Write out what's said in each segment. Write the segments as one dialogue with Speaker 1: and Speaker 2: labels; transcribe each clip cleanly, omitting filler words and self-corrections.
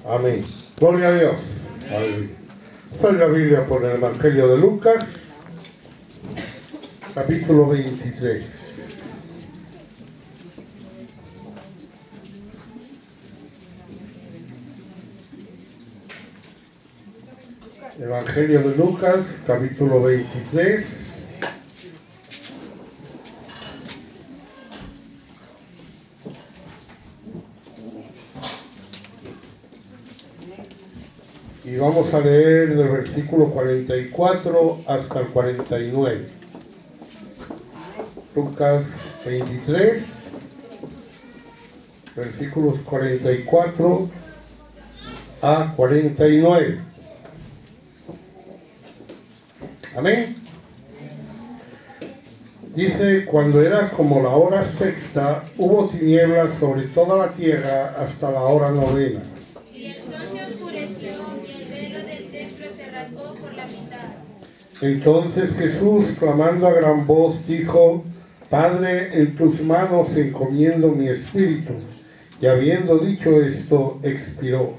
Speaker 1: Amén. Gloria a Dios. Aleluya. Soy la Biblia por el Evangelio de Lucas, capítulo 23. Evangelio de Lucas, capítulo 23. Y vamos a leer del versículo 44 hasta el 49. Lucas 23, versículos 44 a 49. Amén. Dice: cuando era como la hora sexta, hubo tinieblas sobre toda la tierra hasta la hora novena.
Speaker 2: Y el sol se oscureció y el velo del templo se rasgó por la mitad.
Speaker 1: Entonces Jesús, clamando a gran voz, dijo: Padre, en tus manos encomiendo mi espíritu. Y habiendo dicho esto, expiró.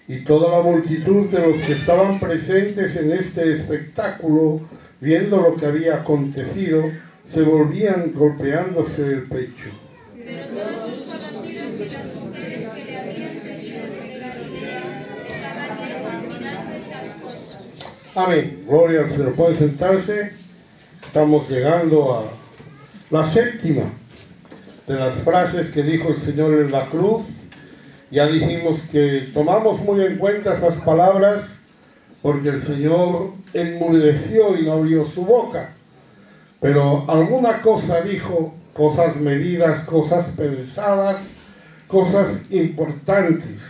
Speaker 1: Y toda la multitud de los que estaban presentes en este espectáculo, viendo lo que había acontecido, se volvían golpeándose el pecho.
Speaker 2: Pero todos sus conocidos y las mujeres que le habían seguido desde Galilea estaban lejos mirando estas cosas.
Speaker 1: Amén. Gloria al Señor. Pueden sentarse. Estamos llegando a la séptima de las frases que dijo el Señor en la cruz. Ya dijimos que tomamos muy en cuenta esas palabras porque el Señor enmudeció y no abrió su boca. Pero alguna cosa dijo, cosas medidas, cosas pensadas, cosas importantes.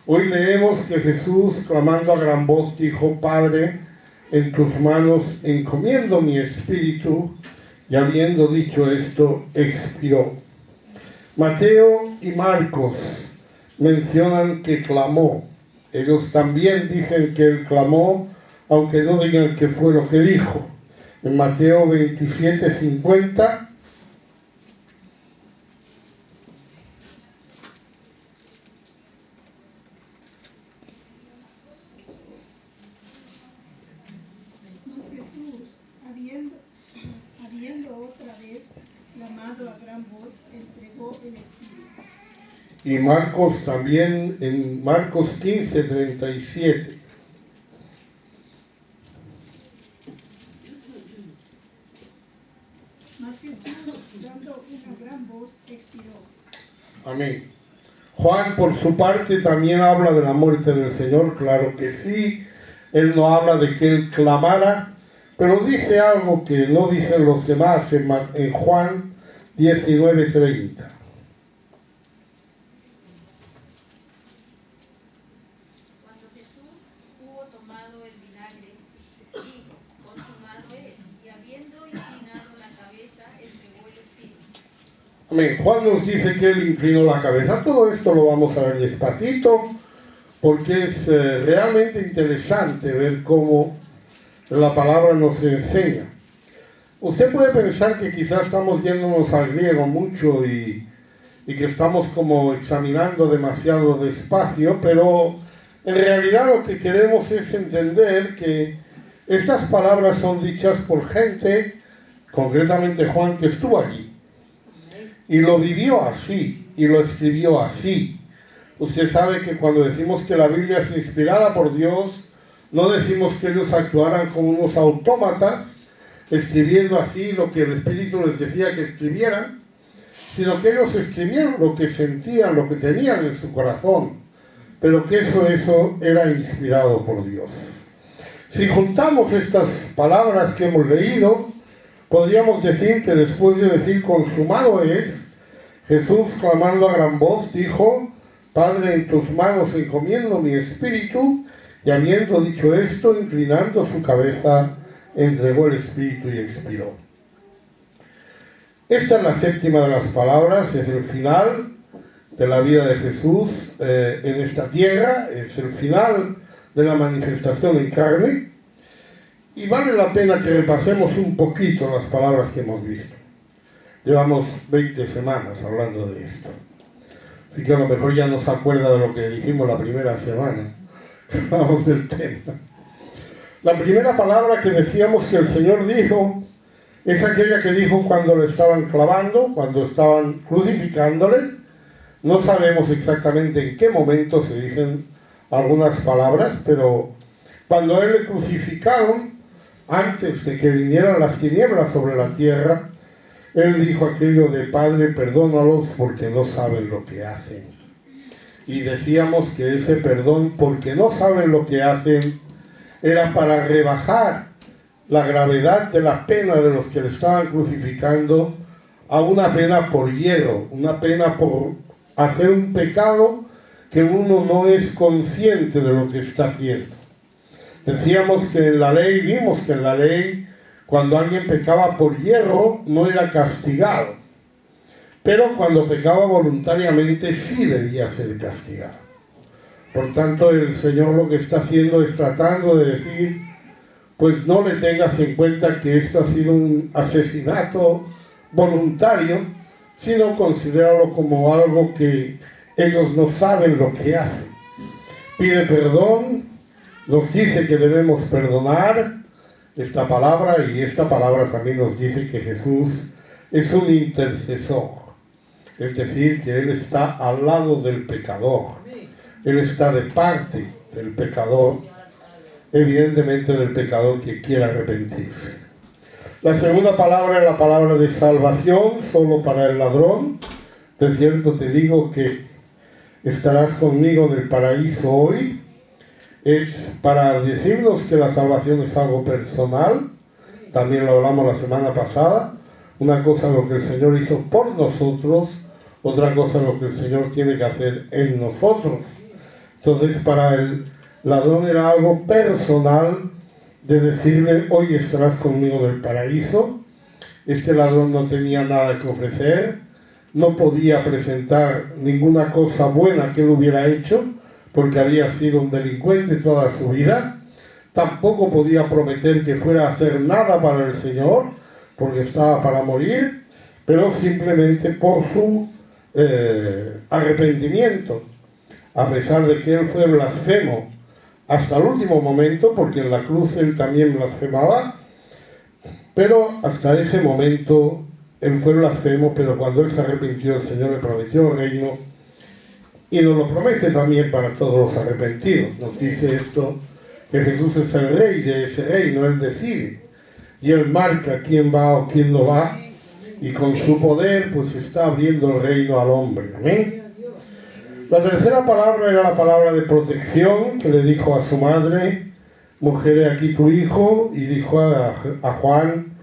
Speaker 1: Hoy leemos que Jesús, clamando a gran voz, dijo: Padre, en tus manos encomiendo mi espíritu, y habiendo dicho esto, expiró. Mateo y Marcos mencionan que clamó. Ellos también dicen que él clamó, aunque no digan qué fue lo que dijo. En Mateo 27:50
Speaker 3: Mas Jesús, habiendo otra vez clamado a gran voz, entregó el Espíritu.
Speaker 1: y Marcos también en Marcos 15:37.
Speaker 3: Mas Jesús, dando una gran voz, expiró.
Speaker 1: Amén. Juan, por su parte, también habla de la muerte del Señor, claro que sí. Él no habla de que él clamara, pero dice algo que no dicen los demás en Juan 19:30.
Speaker 4: Cuando Jesús hubo tomado el vinagre, dijo: consumado es, y habiendo inclinado la cabeza, entregó el espíritu.
Speaker 1: Amén. Juan nos dice que él inclinó la cabeza. Todo esto lo vamos a ver despacito, porque es realmente interesante ver cómo la palabra nos enseña. Usted puede pensar que quizás estamos yéndonos al griego mucho y que estamos como examinando demasiado despacio, pero en realidad lo que queremos es entender que estas palabras son dichas por gente, concretamente Juan, que estuvo allí y lo vivió así y lo escribió así. Usted sabe que cuando decimos que la Biblia es inspirada por Dios, no decimos que ellos actuaran como unos autómatas, escribiendo así lo que el Espíritu les decía que escribieran, sino que ellos escribieron lo que sentían, lo que tenían en su corazón, pero que eso era inspirado por Dios. Si juntamos estas palabras que hemos leído, podríamos decir que después de decir consumado es, Jesús, clamando a gran voz, dijo: Padre, en tus manos encomiendo mi espíritu, y habiendo dicho esto, inclinando su cabeza, entregó el espíritu y expiró. Esta es la séptima de las palabras, es el final de la vida de Jesús en esta tierra, es el final de la manifestación en carne. Y vale la pena que repasemos un poquito las palabras que hemos visto. Llevamos 20 semanas hablando de esto. Así que a lo mejor ya no se acuerda de lo que dijimos la primera semana. Hablamos del tema. La primera palabra que decíamos que el Señor dijo es aquella que dijo cuando le estaban clavando, cuando estaban crucificándole. No sabemos exactamente en qué momento se dicen algunas palabras, pero cuando a él le crucificaron, antes de que vinieran las tinieblas sobre la tierra, él dijo aquello de: Padre, perdónalos porque no saben lo que hacen. Y decíamos que ese perdón, porque no saben lo que hacen, era para rebajar la gravedad de la pena de los que le estaban crucificando a una pena por hierro, una pena por hacer un pecado que uno no es consciente de lo que está haciendo. Decíamos que en la ley, vimos que en la ley, cuando alguien pecaba por hierro, no era castigado. Pero cuando pecaba voluntariamente, sí debía ser castigado. Por tanto, el Señor lo que está haciendo es tratando de decir: pues no le tengas en cuenta que esto ha sido un asesinato voluntario, sino considéralo como algo que ellos no saben lo que hacen. Pide perdón, nos dice que debemos perdonar esta palabra, y esta palabra también nos dice que Jesús es un intercesor, es decir, que Él está al lado del pecador, Él está de parte del pecador, evidentemente del pecador que quiera arrepentirse. La segunda palabra es la palabra de salvación, solo para el ladrón. De cierto te digo que estarás conmigo en el paraíso hoy. Es para decirnos que la salvación es algo personal. También lo hablamos la semana pasada. Una cosa es lo que el Señor hizo por nosotros, otra cosa es lo que el Señor tiene que hacer en nosotros. Entonces, para el ladrón era algo personal de decirle: hoy estarás conmigo en el paraíso. Este ladrón no tenía nada que ofrecer, no podía presentar ninguna cosa buena que él hubiera hecho, porque había sido un delincuente toda su vida. Tampoco podía prometer que fuera a hacer nada para el Señor, porque estaba para morir, pero simplemente por su arrepentimiento, a pesar de que él fue blasfemo hasta el último momento, porque en la cruz él también blasfemaba, pero hasta ese momento él fue blasfemo. Pero cuando él se arrepintió, el Señor le prometió el reino, y nos lo promete también para todos los arrepentidos. Nos dice esto, que Jesús es el rey de ese reino, Él decide, y Él marca quién va o quién no va, y con su poder pues está abriendo el reino al hombre. Amén. La tercera palabra era la palabra de protección, que le dijo a su madre: mujer, he aquí tu hijo, y dijo a Juan: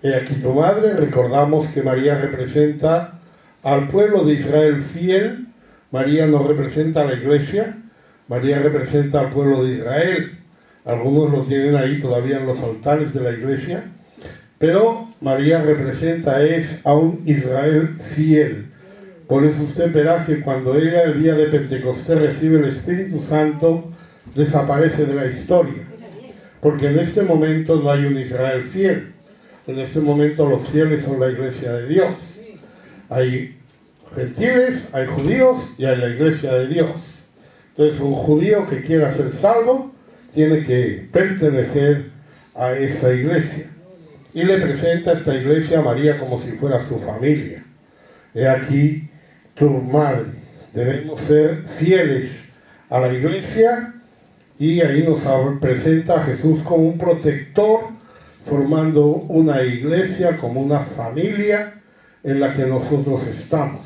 Speaker 1: he aquí tu madre. Recordamos que María representa al pueblo de Israel fiel. María no representa a la iglesia, María representa al pueblo de Israel. Algunos lo tienen ahí todavía en los altares de la iglesia, pero María representa a un Israel fiel. Por eso usted verá que cuando ella el día de Pentecostés recibe el Espíritu Santo, desaparece de la historia, porque en este momento no hay un Israel fiel. En este momento los fieles son la iglesia de Dios. Hay gentiles, hay judíos y hay la iglesia de Dios. Entonces, un judío que quiera ser salvo tiene que pertenecer a esa iglesia, y le presenta a esta iglesia a María como si fuera su familia. He aquí tu madre. Debemos ser fieles a la iglesia, y ahí nos presenta a Jesús como un protector, formando una iglesia como una familia en la que nosotros estamos.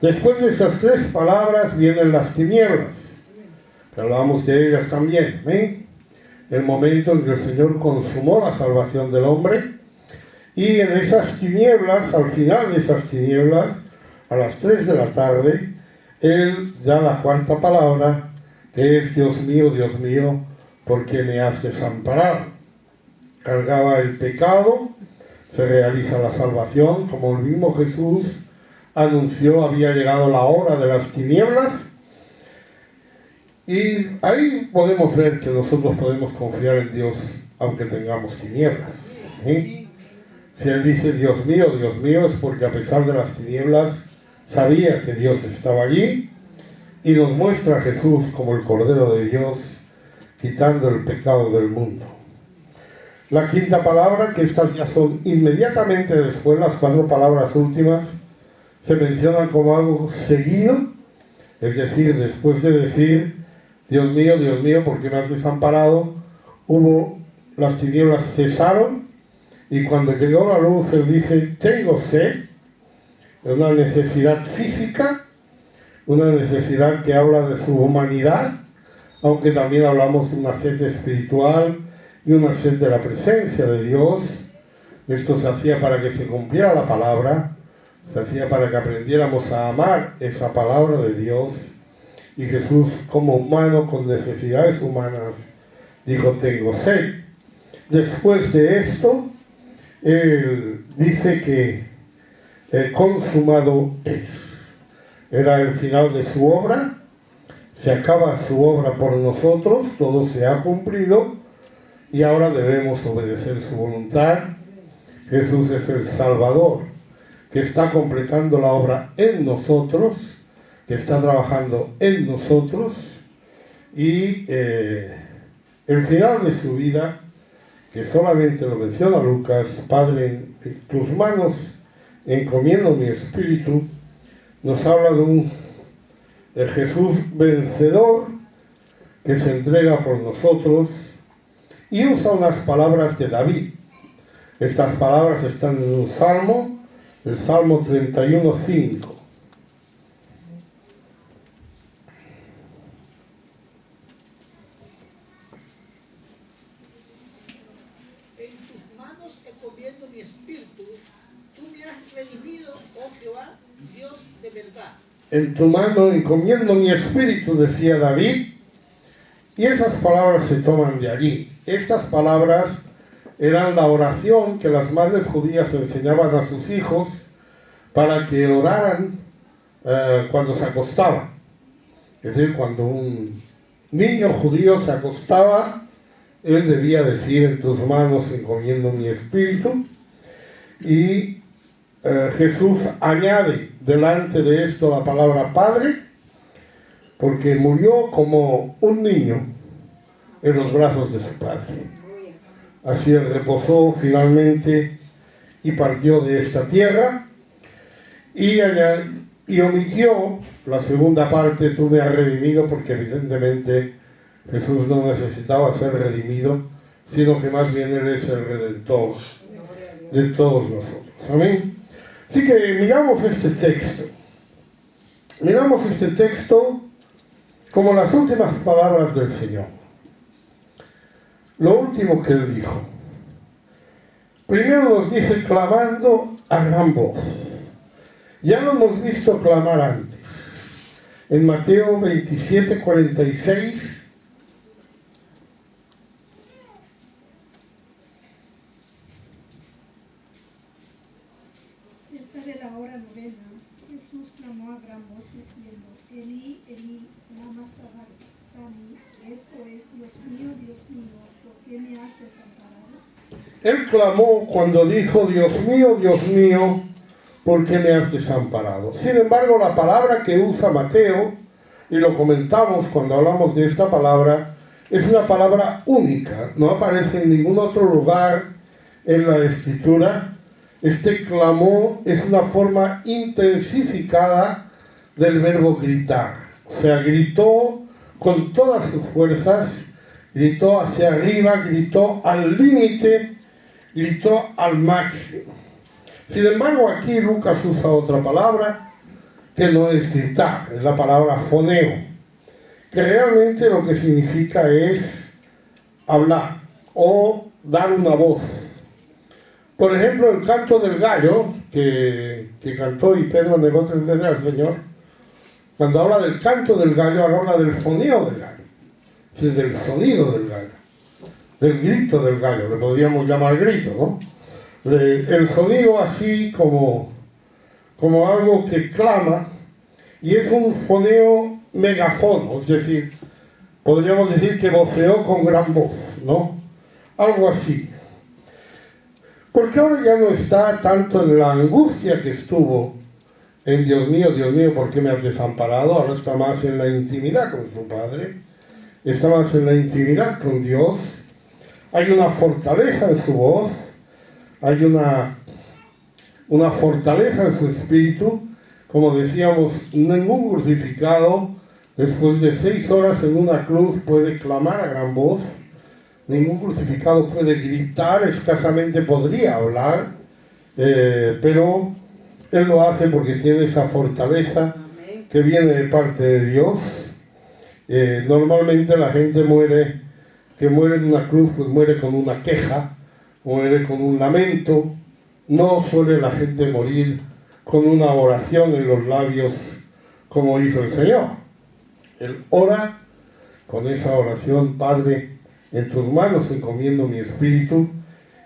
Speaker 1: Después de esas tres palabras vienen las tinieblas, que hablábamos de ellas también, el momento en que el Señor consumó la salvación del hombre, y en esas tinieblas, al final de esas tinieblas, a las 3 de la tarde, Él da la cuarta palabra, que es: Dios mío, ¿por qué me has desamparado? Cargaba el pecado, se realiza la salvación, como el mismo Jesús anunció, había llegado la hora de las tinieblas, Y ahí podemos ver que nosotros podemos confiar en Dios aunque tengamos tinieblas. ¿Sí? Si Él dice Dios mío, es porque a pesar de las tinieblas sabía que Dios estaba allí y nos muestra a Jesús como el Cordero de Dios quitando el pecado del mundo. La quinta palabra, que estas ya son inmediatamente después, las 4 palabras últimas, se mencionan como algo seguido, es decir, después de decir Dios mío, ¿por qué me has desamparado? Las tinieblas cesaron y cuando llegó la luz Él dice, tengo sed, es una necesidad física, una necesidad que habla de su humanidad, aunque también hablamos de una sed espiritual y una sed de la presencia de Dios. Esto se hacía para que se cumpliera la palabra, se hacía para que aprendiéramos a amar esa palabra de Dios. Y Jesús, como humano, con necesidades humanas, dijo, tengo sed. Después de esto, Él dice que consumado es. Era el final de su obra, se acaba su obra por nosotros, todo se ha cumplido y ahora debemos obedecer su voluntad. Jesús es el Salvador, que está completando la obra en nosotros, que está trabajando en nosotros, y el final de su vida, que solamente lo menciona Lucas, Padre, en tus manos encomiendo mi espíritu, nos habla de un Jesús vencedor que se entrega por nosotros y usa unas palabras de David. Estas palabras están en un salmo, el Salmo 31:5.
Speaker 5: En tus manos encomiendo mi espíritu, tú me has redimido, oh Jehová, Dios de verdad.
Speaker 1: En tu mano encomiendo mi espíritu, decía David, y esas palabras se toman de allí. Estas palabras eran la oración que las madres judías enseñaban a sus hijos para que oraran cuando se acostaban. Es decir, cuando un niño judío se acostaba, él debía decir, en tus manos encomiendo mi espíritu. Y Jesús añade delante de esto la palabra Padre, porque murió como un niño en los brazos de su Padre. Así Él reposó finalmente y partió de esta tierra y omitió la segunda parte, tú me has redimido, porque evidentemente Jesús no necesitaba ser redimido, sino que más bien Él es el Redentor de todos nosotros. Amén. Así que miramos este texto como las últimas palabras del Señor. Lo último que Él dijo. Primero nos dice clamando a gran voz. Ya lo hemos visto clamar antes. En Mateo 27:46.
Speaker 3: Cerca de la hora novena, Jesús clamó a gran voz diciendo, Elí, Elí, lama sabactani, esto es, Dios mío, ¿por qué me has desamparado?
Speaker 1: Él clamó cuando dijo, Dios mío, ¿por qué me has desamparado? Sin embargo, la palabra que usa Mateo, y lo comentamos cuando hablamos de esta palabra, es una palabra única, no aparece en ningún otro lugar en la Escritura. Este clamó es una forma intensificada del verbo gritar. O sea, gritó con todas sus fuerzas, gritó hacia arriba, gritó al límite, gritó al máximo. Sin embargo, aquí Lucas usa otra palabra que no es gritar, es la palabra foneo, que realmente lo que significa es hablar o dar una voz. Por ejemplo, el canto del gallo, que cantó y Pedro negó 3 veces al Señor, cuando habla del canto del gallo, habla del foneo del gallo, es decir, del sonido del gallo, del grito del gallo, le podríamos llamar grito, ¿no? El sonido así como algo que clama, y es un foneo megafono, es decir, podríamos decir que voceó con gran voz, ¿no? Algo así. Porque ahora ya no está tanto en la angustia que estuvo en Dios mío, ¿por qué me has desamparado? Ahora está más en la intimidad con su Padre, está más en la intimidad con Dios. Hay una fortaleza en su voz, hay una fortaleza en su espíritu. Como decíamos, ningún crucificado después de 6 horas en una cruz puede clamar a gran voz, ningún crucificado puede gritar, escasamente podría hablar, pero él lo hace porque tiene esa fortaleza que viene de parte de Dios. Normalmente la gente que muere en una cruz, pues muere con una queja, muere con un lamento. No suele la gente morir con una oración en los labios como hizo el Señor. Él ora con esa oración: Padre, en tus manos encomiendo mi espíritu,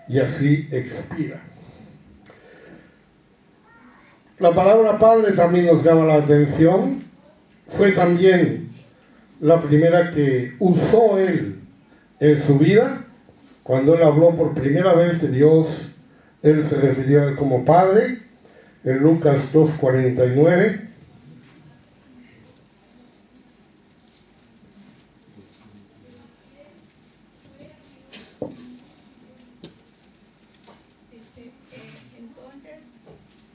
Speaker 1: y así expira. La palabra Padre también nos llama la atención. Fue también la primera que usó él en su vida. Cuando él habló por primera vez de Dios, él se refirió a él como Padre, en Lucas 2:49.
Speaker 4: Dice, entonces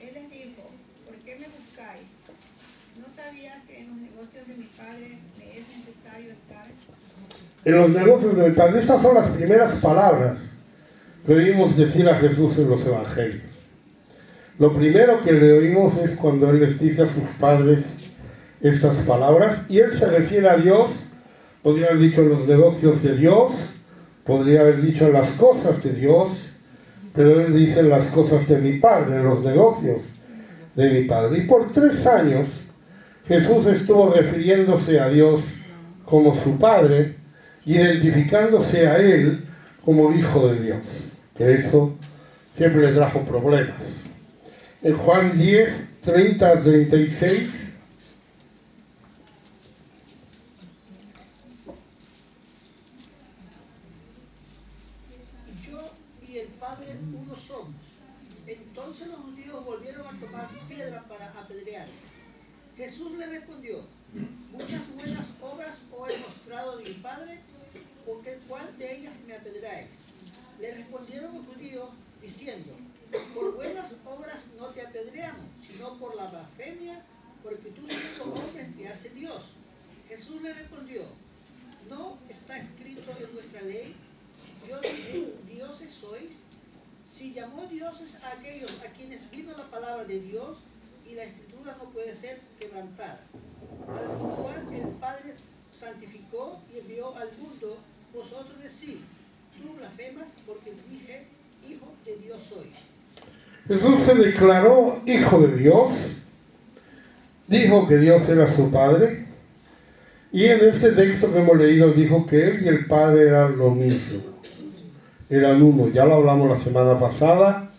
Speaker 4: él les dijo, ¿por qué me buscáis? ¿No sabías que en los negocios de mi padre me es necesario estar?
Speaker 1: En los negocios de mi Padre. Estas son las primeras palabras que oímos decir a Jesús en los evangelios. Lo primero que le oímos es cuando él les dice a sus padres estas palabras, y él se refiere a Dios. Podría haber dicho en los negocios de Dios, podría haber dicho en las cosas de Dios, pero él dice en las cosas de mi Padre, en los negocios de mi Padre. Y por 3 años Jesús estuvo refiriéndose a Dios como su Padre, identificándose a él como Hijo de Dios, que eso siempre le trajo problemas. En Juan 10, 30-36,
Speaker 5: yo y el Padre uno somos. Entonces los judíos volvieron a tomar piedra para apedrear. Jesús le respondió, muchas buenas obras os he mostrado de mi Padre, ¿por cuál de ellas me apedreáis? Le respondieron los judíos diciendo, por buenas obras no te apedreamos, sino por la blasfemia, porque tú siendo hombre te hace Dios. Jesús le respondió, ¿no está escrito en vuestra ley, dioses sois? Si llamó dioses a aquellos a quienes vino la palabra de Dios, y la escritura no puede ser quebrantada, al cual el Padre santificó y envió al mundo, vosotros decís, tú blasfemas porque dije, hijo de Dios soy.
Speaker 1: Jesús se declaró Hijo de Dios, dijo que Dios era su Padre, y en este texto que hemos leído dijo que él y el Padre eran lo mismo, eran uno. Ya lo hablamos la semana pasada.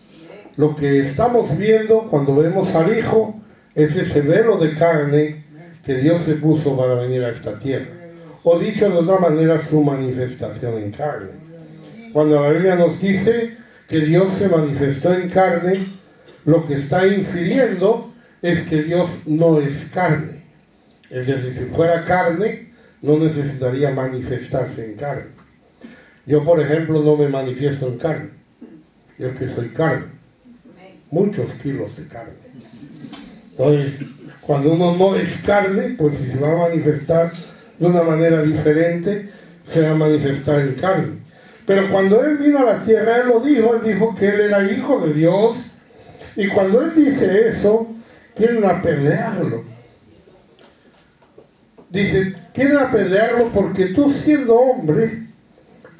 Speaker 1: Lo que estamos viendo cuando vemos al Hijo es ese velo de carne que Dios se puso para venir a esta tierra, o dicho de otra manera, su manifestación en carne. Cuando la Biblia nos dice que Dios se manifestó en carne, lo que está infiriendo es que Dios no es carne. Es decir, si fuera carne, no necesitaría manifestarse en carne. Yo, por ejemplo, no me manifiesto en carne. Yo es que soy carne. Muchos kilos de carne. Entonces, cuando uno no es carne, pues si se va a manifestar de una manera diferente, se va a manifestar en carne. Pero cuando él vino a la tierra, él dijo que él era Hijo de Dios, y cuando él dice eso, quieren apedrearlo. Dice, quieren apedrearlo porque tú, siendo hombre,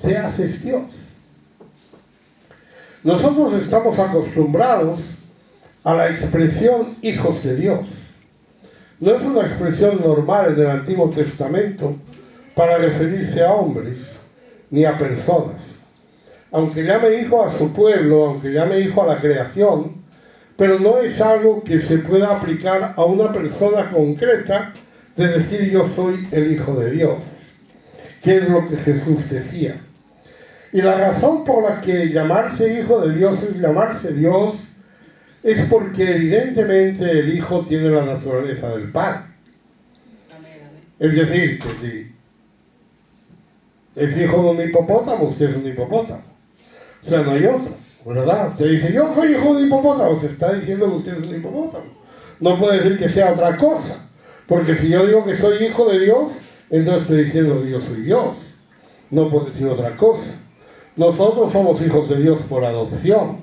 Speaker 1: te haces Dios. Nosotros estamos acostumbrados a la expresión hijos de Dios. No es una expresión normal en el Antiguo Testamento para referirse a hombres ni a personas. Aunque llame hijo a su pueblo, aunque llame hijo a la creación, pero no es algo que se pueda aplicar a una persona concreta de decir yo soy el Hijo de Dios. qué es lo que Jesús decía. Y la razón por la que llamarse hijo de Dios es llamarse Dios es porque evidentemente el hijo tiene la naturaleza del padre. Es decir, que si es hijo de un hipopótamo, usted es un hipopótamo. O sea, no hay otro, ¿verdad? Usted dice, yo soy hijo de un hipopótamo, se está diciendo que usted es un hipopótamo. No puede decir que sea otra cosa, porque si yo digo que soy hijo de Dios, entonces estoy diciendo que yo soy Dios. No puedo decir otra cosa. Nosotros somos hijos de Dios por adopción,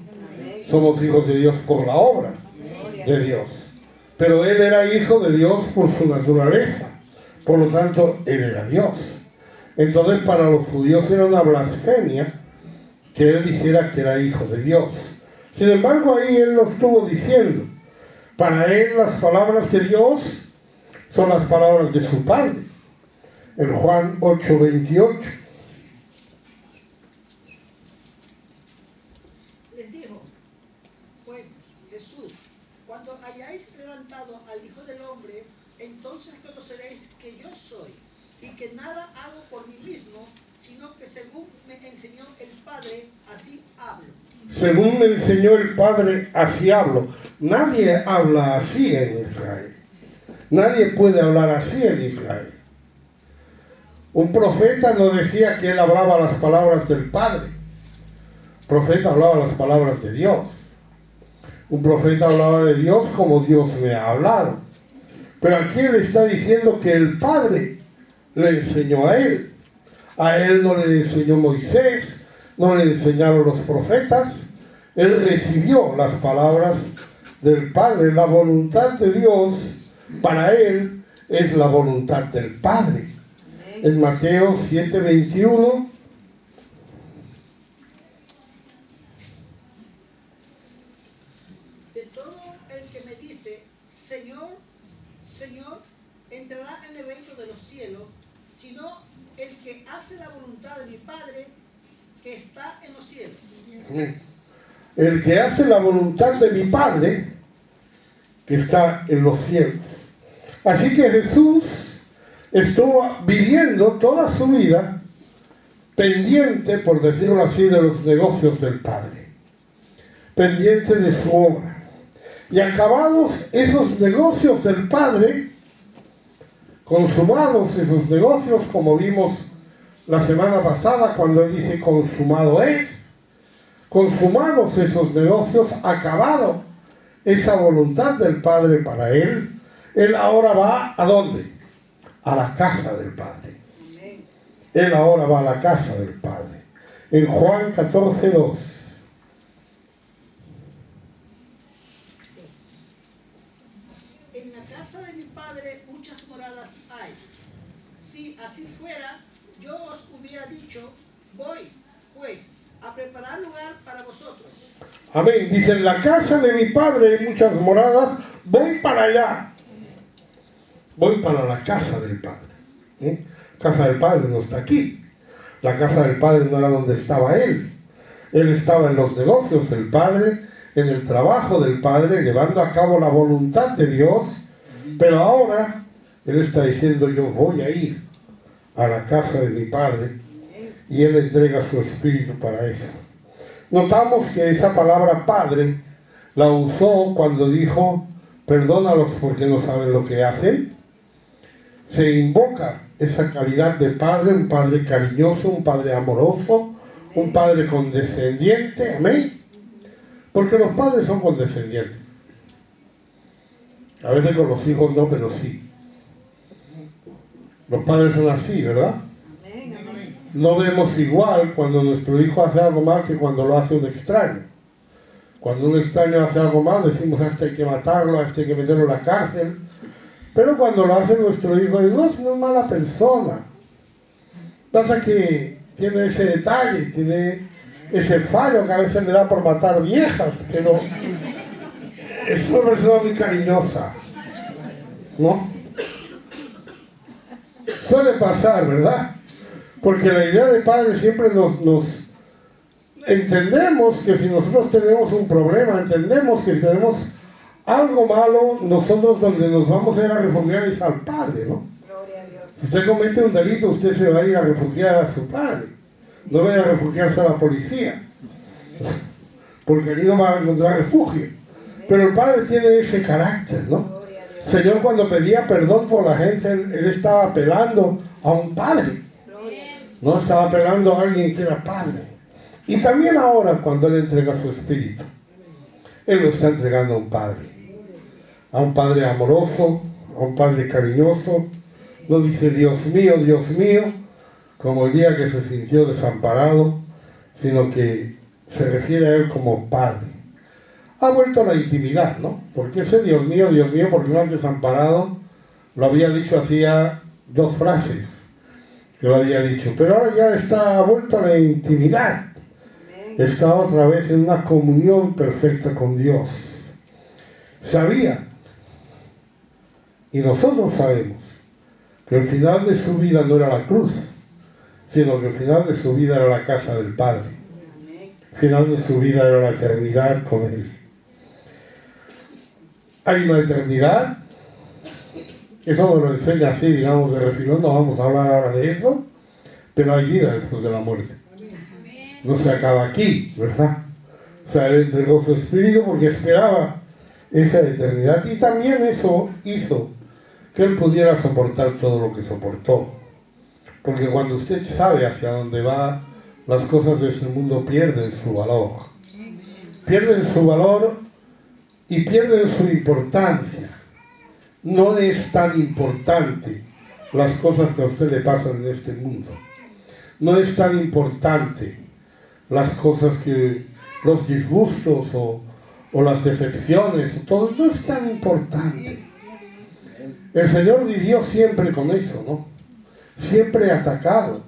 Speaker 1: somos hijos de Dios por la obra de Dios. Pero Él era hijo de Dios por su naturaleza, por lo tanto, Él era Dios. Entonces, para los judíos era una blasfemia que Él dijera que era hijo de Dios. Sin embargo, ahí Él lo estuvo diciendo. Para Él las palabras de Dios son las palabras de su Padre. En Juan 8:28.
Speaker 5: Les dijo, pues, Jesús, cuando hayáis levantado al Hijo del Hombre, entonces conoceréis que yo soy, y que nada hago por mí mismo, sino que según me enseñó el Padre, así hablo.
Speaker 1: Según me enseñó el Padre, así hablo. Nadie habla así en Israel. Nadie puede hablar así en Israel. Un profeta no decía que él hablaba las palabras del Padre. Un profeta hablaba las palabras de Dios. Un profeta hablaba de Dios como Dios me ha hablado. Pero aquí él está diciendo que el Padre le enseñó a él. A él no le enseñó Moisés, no le enseñaron los profetas. Él recibió las palabras del Padre. La voluntad de Dios para él es la voluntad del Padre. En Mateo 7:21.
Speaker 5: De todo el que me dice, Señor, Señor, entrará en el reino de los cielos, sino el que hace la voluntad de mi Padre que está en los cielos.
Speaker 1: El que hace la voluntad de mi Padre que está en los cielos. Así que Jesús estuvo viviendo toda su vida pendiente, por decirlo así, de los negocios del Padre, pendiente de su obra. Y acabados esos negocios del Padre, consumados esos negocios, como vimos la semana pasada cuando él dice consumado es, consumados esos negocios, acabado esa voluntad del Padre para él, él ahora va ¿a dónde? A la casa del Padre. Él ahora va a la casa del Padre. En Juan 14:2.
Speaker 5: En la casa de mi Padre muchas moradas hay. Si así fuera, yo os hubiera dicho, voy, pues, a preparar lugar para vosotros.
Speaker 1: Amén. Dice, en la casa de mi Padre hay muchas moradas, voy para allá. Voy para la casa del Padre. La casa del Padre no está aquí. La casa del Padre no era donde estaba Él. Él estaba en los negocios del Padre, en el trabajo del Padre, llevando a cabo la voluntad de Dios. Pero ahora Él está diciendo, yo voy a ir a la casa de mi Padre, y Él entrega su Espíritu para eso. Notamos que esa palabra Padre la usó cuando dijo, perdónalos porque no saben lo que hacen. Se invoca esa calidad de Padre, un Padre cariñoso, un Padre amoroso, un Padre condescendiente, amén. Porque los padres son condescendientes. A veces con los hijos no, pero sí. Los padres son así, ¿verdad? No vemos igual cuando nuestro hijo hace algo mal que cuando lo hace un extraño. Cuando un extraño hace algo mal, decimos, hasta hay que matarlo, hasta hay que meterlo en la cárcel. Pero cuando lo hace nuestro hijo, no es una mala persona. Pasa que tiene ese detalle, tiene ese fallo que a veces le da por matar viejas, pero es una persona muy cariñosa, ¿no? Suele pasar, ¿verdad? Porque la idea de padre siempre nos entendemos que si nosotros tenemos un problema, entendemos que si tenemos algo malo, nosotros donde nos vamos a ir a refugiar es al Padre, ¿no? Si usted comete un delito, usted se va a ir a refugiar a su padre. No va a ir a refugiarse a la policía, porque allí no va a encontrar refugio. Pero el padre tiene ese carácter, ¿no? El Señor, cuando pedía perdón por la gente, él estaba apelando a un padre. No estaba apelando a alguien que era padre. Y también ahora, cuando Él entrega su espíritu, Él lo está entregando a un padre amoroso, a un padre cariñoso. No dice Dios mío, como el día que se sintió desamparado, sino que se refiere a Él como padre. Ha vuelto a la intimidad, ¿no? Porque ese Dios mío, porque no has desamparado, lo había dicho hacía 2 frases que lo había dicho, pero ahora ya ha vuelto a la intimidad. Está otra vez en una comunión perfecta con Dios. Sabía, y nosotros sabemos, que el final de su vida no era la cruz, sino que el final de su vida era la casa del Padre. El final de su vida era la eternidad con Él. Hay una eternidad, eso nos lo enseña así, digamos, de refilón, no vamos a hablar ahora de eso, pero hay vida después de la muerte. No se acaba aquí, ¿verdad? O sea, Él entregó su espíritu porque esperaba esa eternidad, y también eso hizo que Él pudiera soportar todo lo que soportó. Porque cuando usted sabe hacia dónde va, las cosas de este mundo pierden su valor. Pierden su valor y pierden su importancia. No es tan importante las cosas que a usted le pasan en este mundo. No es tan importante las cosas que, los disgustos o las decepciones, todo no es tan importante. El Señor vivió siempre con eso, ¿no? Siempre atacado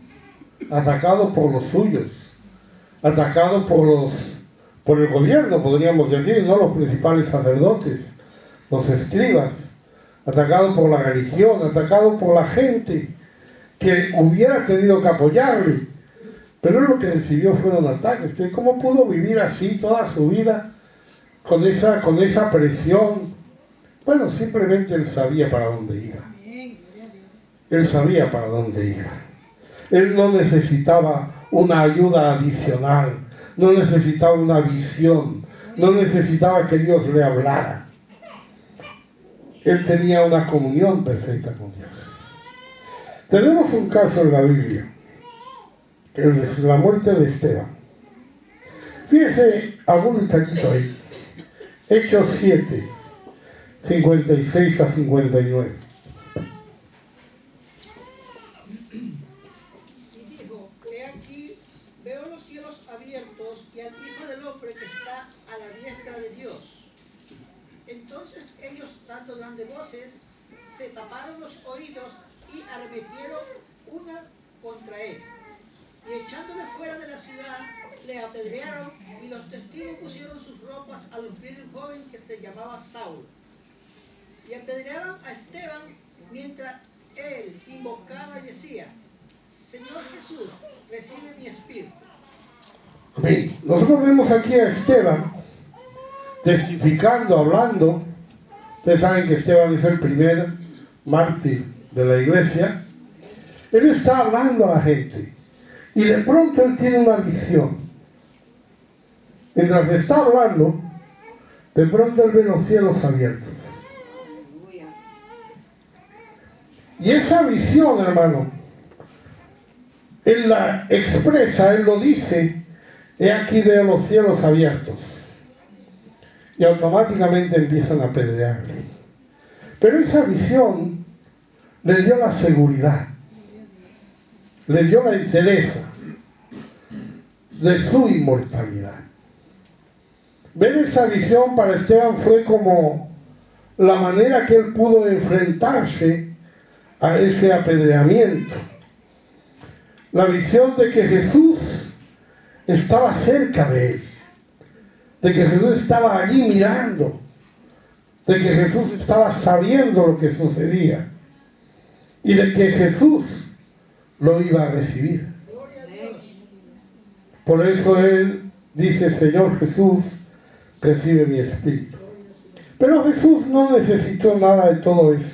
Speaker 1: por los suyos, atacado por el gobierno, podríamos decir, no los principales sacerdotes, los escribas, atacado por la religión, atacado por la gente que hubiera tenido que apoyarle, pero lo que recibió fueron ataques. ¿Cómo pudo vivir así toda su vida con esa presión? Bueno, simplemente Él sabía para dónde iba. Él sabía para dónde iba. Él no necesitaba una ayuda adicional, no necesitaba una visión, no necesitaba que Dios le hablara. Él tenía una comunión perfecta con Dios. Tenemos un caso en la Biblia, el de la muerte de Esteban. Fíjese algún detallito ahí. Hechos 7, 56 a 59.
Speaker 5: Y dijo, he aquí, veo los cielos abiertos y al Hijo del Hombre que está a la diestra de Dios. Entonces ellos, dando grandes voces, se taparon los oídos y arremetieron una contra él. Y echándole fuera de la ciudad, le apedrearon, y los testigos pusieron sus ropas a los pies de un joven que se llamaba Saulo. Y apedrearon a Esteban mientras él invocaba y decía, Señor Jesús, recibe mi espíritu.
Speaker 1: Amén. Nosotros vemos aquí a Esteban testificando, hablando. Ustedes saben que Esteban es el primer mártir de la iglesia. Él está hablando a la gente y de pronto él tiene una visión. Mientras está hablando, de pronto él ve los cielos abiertos. Y esa visión, hermano, él la expresa, él lo dice, he aquí veo los cielos abiertos. Y automáticamente empiezan a apedrearle. Pero esa visión le dio la seguridad, le dio la entereza de su inmortalidad. Ver esa visión para Esteban fue como la manera que él pudo enfrentarse a ese apedreamiento. La visión de que Jesús estaba cerca de él, de que Jesús estaba allí mirando, de que Jesús estaba sabiendo lo que sucedía y de que Jesús lo iba a recibir. Por eso él dice, Señor Jesús, recibe mi espíritu. Pero Jesús no necesitó nada de todo eso.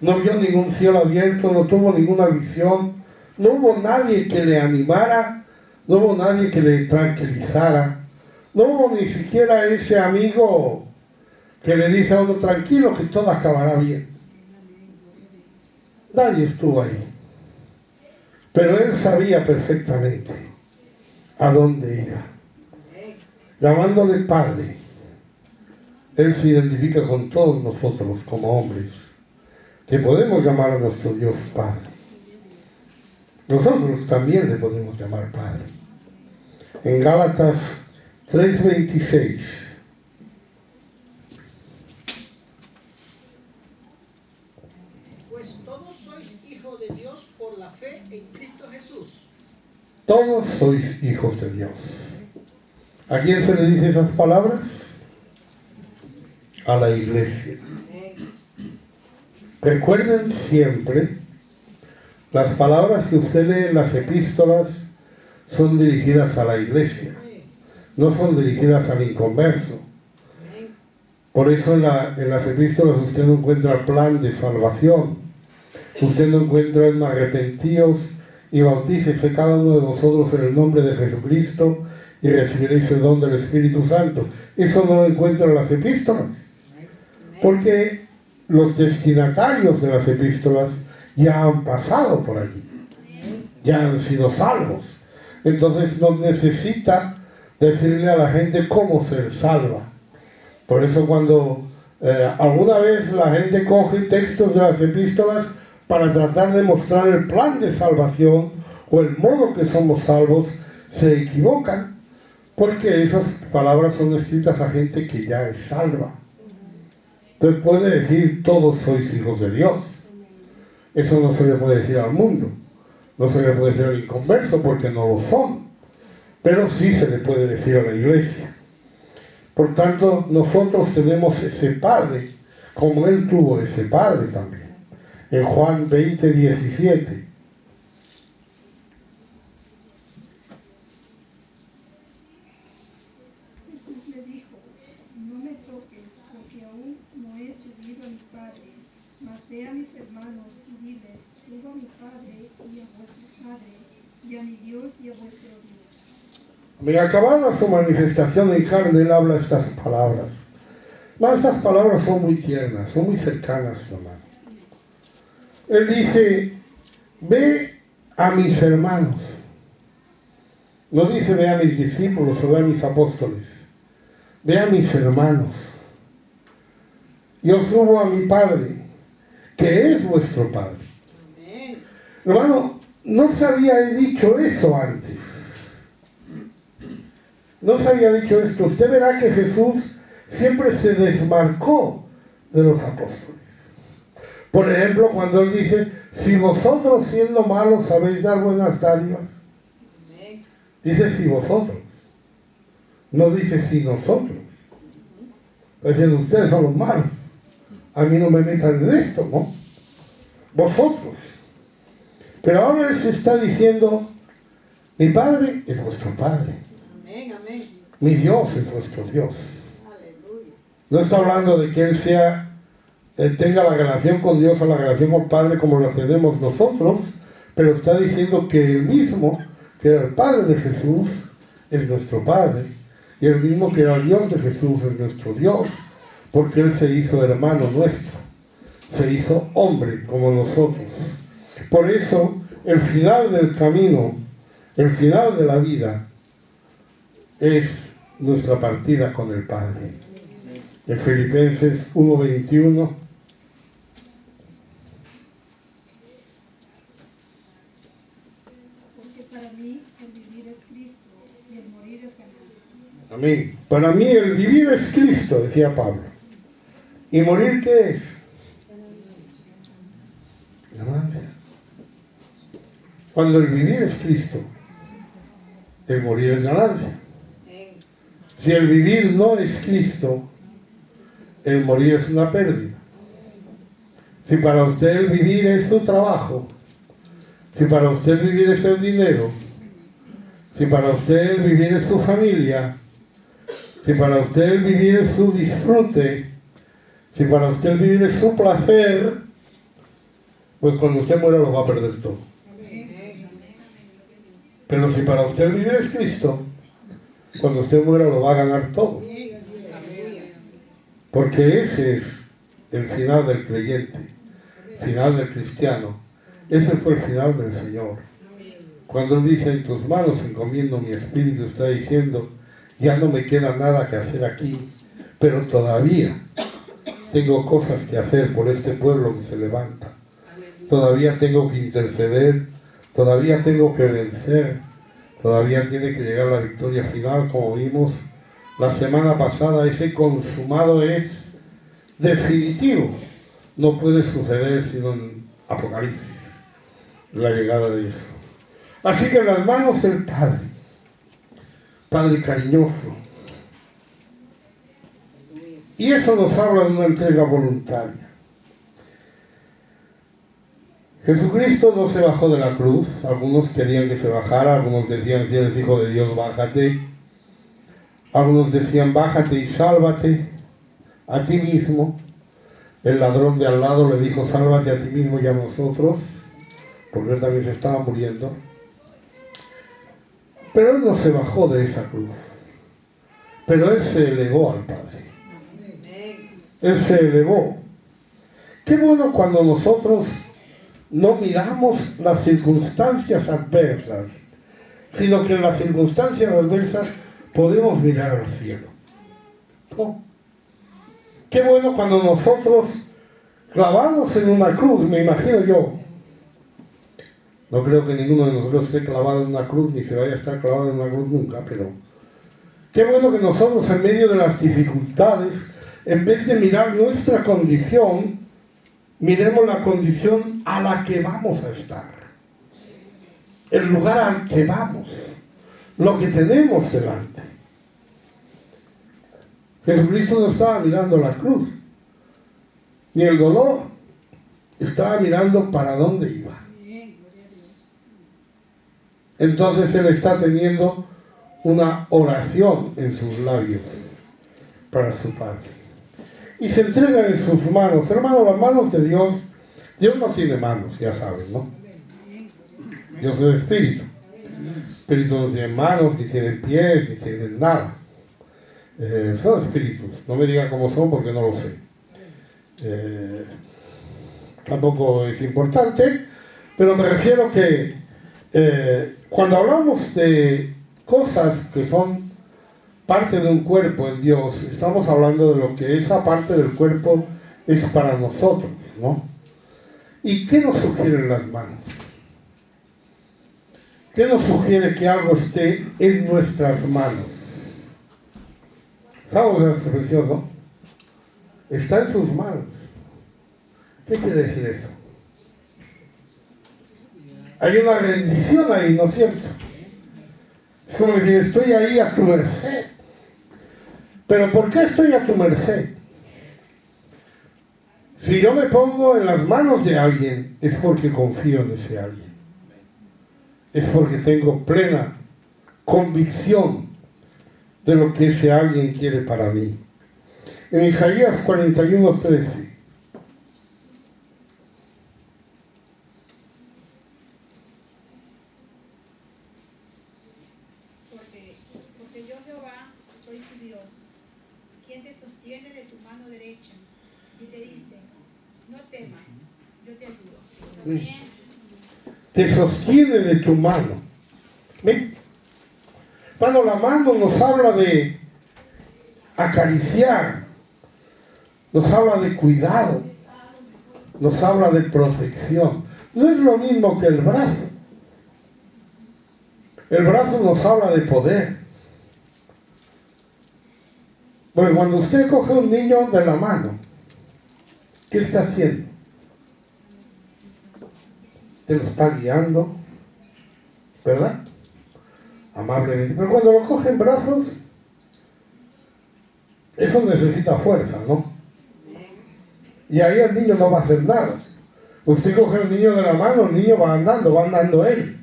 Speaker 1: no vio ningún cielo abierto, no tuvo ninguna visión, no hubo nadie que le animara, no hubo nadie que le tranquilizara, no hubo ni siquiera ese amigo que le dice a uno, tranquilo que todo acabará bien. Nadie estuvo ahí. Pero él sabía perfectamente a dónde iba. Llamándole Padre, él se identifica con todos nosotros como hombres, que podemos llamar a nuestro Dios Padre. Nosotros también le podemos llamar Padre. En Gálatas 3:26.
Speaker 5: Pues todos sois hijos de Dios por la fe en Cristo Jesús.
Speaker 1: Todos sois hijos de Dios. ¿A quién se le dice esas palabras? A la iglesia. Recuerden siempre, las palabras que usted lee en las epístolas son dirigidas a la iglesia, no son dirigidas al inconverso. Por eso en las epístolas usted no encuentra plan de salvación, usted no encuentra el arrepentíos y bautícese cada uno de vosotros en el nombre de Jesucristo y recibiréis el don del Espíritu Santo. Eso no lo encuentra en las epístolas, porque los destinatarios de las epístolas ya han pasado por allí, ya han sido salvos. Entonces no necesita decirle a la gente cómo ser salva. Por eso cuando alguna vez la gente coge textos de las epístolas para tratar de mostrar el plan de salvación o el modo que somos salvos, se equivocan, porque esas palabras son escritas a gente que ya es salva. Entonces puede decir, todos sois hijos de Dios. Eso no se le puede decir al mundo, no se le puede decir al inconverso porque no lo son, pero sí se le puede decir a la iglesia. Por tanto, nosotros tenemos ese Padre, como Él tuvo ese Padre también. En Juan 20:17.
Speaker 3: Jesús le dijo, no me toques, porque aún no he subido a mi Padre, mas ve a mis hermanos y diles, subo a mi Padre y a vuestro Padre, y a mi Dios y a vuestro Dios.
Speaker 1: Acabada su manifestación en carne, Él habla estas palabras. Mas estas palabras son muy tiernas, son muy cercanas, hermano. Él dice, ve a mis hermanos. No dice ve a mis discípulos o ve a mis apóstoles. Ve a mis hermanos. Yo subo a mi Padre, que es vuestro Padre.
Speaker 5: Amén.
Speaker 1: Hermano, no se había dicho eso antes. No se había dicho esto. Usted verá que Jesús siempre se desmarcó de los apóstoles. Por ejemplo, cuando Él dice, si vosotros siendo malos sabéis dar buenas dádivas, dice si vosotros, no dice si nosotros. Está diciendo, ustedes son los malos, a mí no me metan en esto, ¿no? Vosotros. Pero ahora Él se está diciendo, mi Padre es vuestro Padre.
Speaker 5: Amén, amén.
Speaker 1: Mi Dios es vuestro Dios.
Speaker 5: Aleluya.
Speaker 1: No está hablando de que Él tenga la relación con Dios o la relación con el Padre como la tenemos nosotros, pero está diciendo que el mismo que era el Padre de Jesús es nuestro Padre, y el mismo que era el Dios de Jesús es nuestro Dios, porque Él se hizo hermano nuestro, se hizo hombre como nosotros. Por eso el final del camino, el final de la vida, es nuestra partida con el Padre. En Filipenses 1:21.
Speaker 3: Porque para mí el vivir es Cristo y el morir es ganancia.
Speaker 1: Amén. Para mí el vivir es Cristo, decía Pablo. ¿Y morir qué es? Ganancia. Cuando el vivir es Cristo, el morir es ganancia. Si el vivir no es Cristo, el morir es una pérdida. Si para usted el vivir es su trabajo, si para usted el vivir es el dinero, si para usted el vivir es su familia, si para usted el vivir es su disfrute, si para usted el vivir es su placer, pues cuando usted muera lo va a perder todo. Pero si para usted vivir es Cristo, cuando usted muera lo va a ganar todo. Porque ese es el final del creyente, final del cristiano. Ese fue el final del Señor. Cuando Él dice, en tus manos encomiendo mi espíritu, está diciendo, ya no me queda nada que hacer aquí, pero todavía tengo cosas que hacer por este pueblo que se levanta. Todavía tengo que interceder, todavía tengo que vencer, todavía tiene que llegar la victoria final, como vimos la semana pasada. Ese consumado es definitivo. No puede suceder sino en Apocalipsis, la llegada de Jesús. Así que en las manos del Padre, Padre cariñoso. Y eso nos habla de una entrega voluntaria. Jesucristo no se bajó de la cruz. Algunos querían que se bajara, algunos decían, si eres hijo de Dios, bájate. Algunos decían, bájate y sálvate a ti mismo. El ladrón de al lado le dijo, sálvate a ti mismo y a nosotros, porque él también se estaba muriendo. Pero él no se bajó de esa cruz. Pero él se elevó al Padre. Él se elevó. Qué bueno cuando nosotros no miramos las circunstancias adversas, sino que en las circunstancias adversas podemos mirar al cielo. ¿No? Qué bueno cuando nosotros clavamos en una cruz, me imagino yo. No creo que ninguno de nosotros esté clavado en una cruz, ni se vaya a estar clavado en una cruz nunca, pero qué bueno que nosotros en medio de las dificultades, en vez de mirar nuestra condición, miremos la condición a la que vamos a estar, el lugar al que vamos, lo que tenemos delante. Jesucristo no estaba mirando la cruz, ni el dolor, estaba mirando para dónde iba. Entonces Él está teniendo una oración en sus labios para su Padre. Y se entrega en sus manos. Hermano, las manos de Dios, Dios no tiene manos, ya saben, ¿no? Dios es espíritu. Espíritu no tiene manos, ni tiene pies, ni tiene nada. Son espíritus. No me digan cómo son porque no lo sé. Tampoco es importante, pero me refiero que cuando hablamos de cosas que son parte de un cuerpo en Dios, estamos hablando de lo que esa parte del cuerpo es para nosotros, ¿no? ¿Y qué nos sugieren las manos? ¿Qué nos sugiere que algo esté en nuestras manos? ¿Sabes la expresión, no? Está en sus manos. ¿Qué quiere decir eso? Hay una rendición ahí, ¿no es cierto? Es como decir, estoy ahí a tu merced. ¿Pero por qué estoy a tu merced? Si yo me pongo en las manos de alguien, es porque confío en ese alguien. Es porque tengo plena convicción de lo que ese alguien quiere para mí. En Isaías 41:13.
Speaker 4: Porque yo Jehová soy tu Dios, quien te sostiene de tu mano derecha y te dice, no temas, yo te ayudo.
Speaker 1: Te sostiene de tu mano. ¿Ven? Cuando la mano nos habla de acariciar, nos habla de cuidado, nos habla de protección. No es lo mismo que el brazo. El brazo nos habla de poder. Porque cuando usted coge a un niño de la mano, ¿qué está haciendo? Te lo está guiando, ¿verdad? Amablemente. Pero cuando lo coge en brazos, eso necesita fuerza, ¿no? Y ahí el niño no va a hacer nada. Usted coge al niño de la mano, el niño va andando él.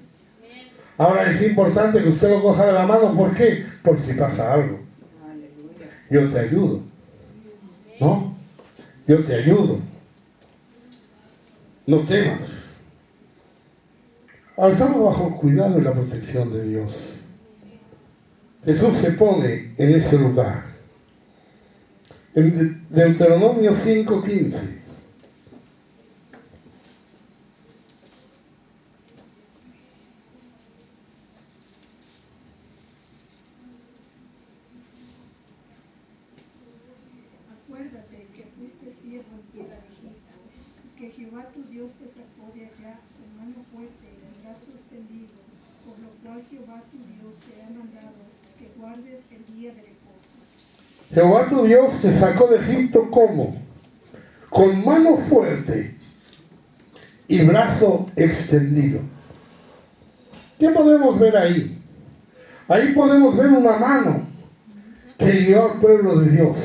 Speaker 1: Ahora es importante que usted lo coja de la mano, ¿por qué? Por si pasa algo. Yo te ayudo, ¿no? Yo te ayudo. no temas. Ahora estamos bajo el cuidado y la protección de Dios. Jesús se pone en ese lugar. En Deuteronomio 5:15.
Speaker 3: Acuérdate que fuiste siervo en tierra de Egipto, que Jehová tu Dios te sacó de allá con mano fuerte y brazo extendido, por lo cual Jehová tu Dios te ha mandado que guardes el día de reposo.
Speaker 1: Jehová tu Dios te sacó de Egipto, ¿cómo? Con mano fuerte y brazo extendido. ¿Qué podemos ver ahí? Ahí podemos ver una mano que guió al pueblo de Dios.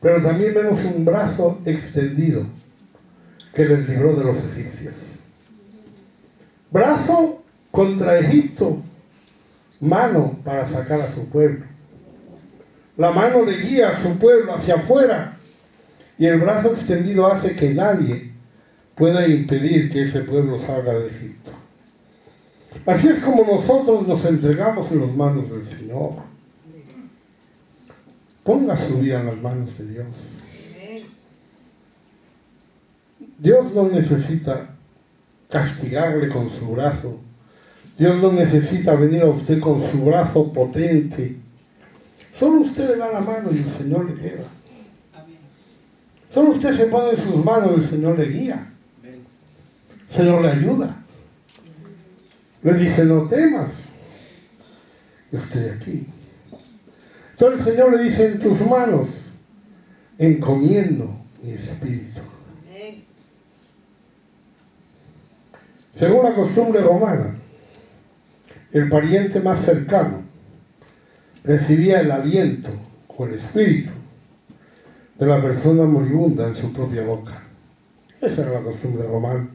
Speaker 1: Pero también vemos un brazo extendido que les libró de los egipcios. Brazo contra Egipto, mano para sacar a su pueblo. La mano le guía a su pueblo hacia afuera y el brazo extendido hace que nadie pueda impedir que ese pueblo salga de Egipto. Así es como nosotros nos entregamos en las manos del Señor. Ponga su vida en las manos de Dios. Dios no necesita castigarle con su brazo. Dios no necesita venir a usted con su brazo potente. Solo usted le da la mano y el Señor le lleva. Solo usted se pone en sus manos y el Señor le guía. El Señor le ayuda. Le dice, no temas. Yo estoy aquí. Entonces el Señor le dice, en tus manos encomiendo mi espíritu. Según la costumbre romana, el pariente más cercano recibía el aliento o el espíritu de la persona moribunda en su propia boca. Esa era la costumbre romana.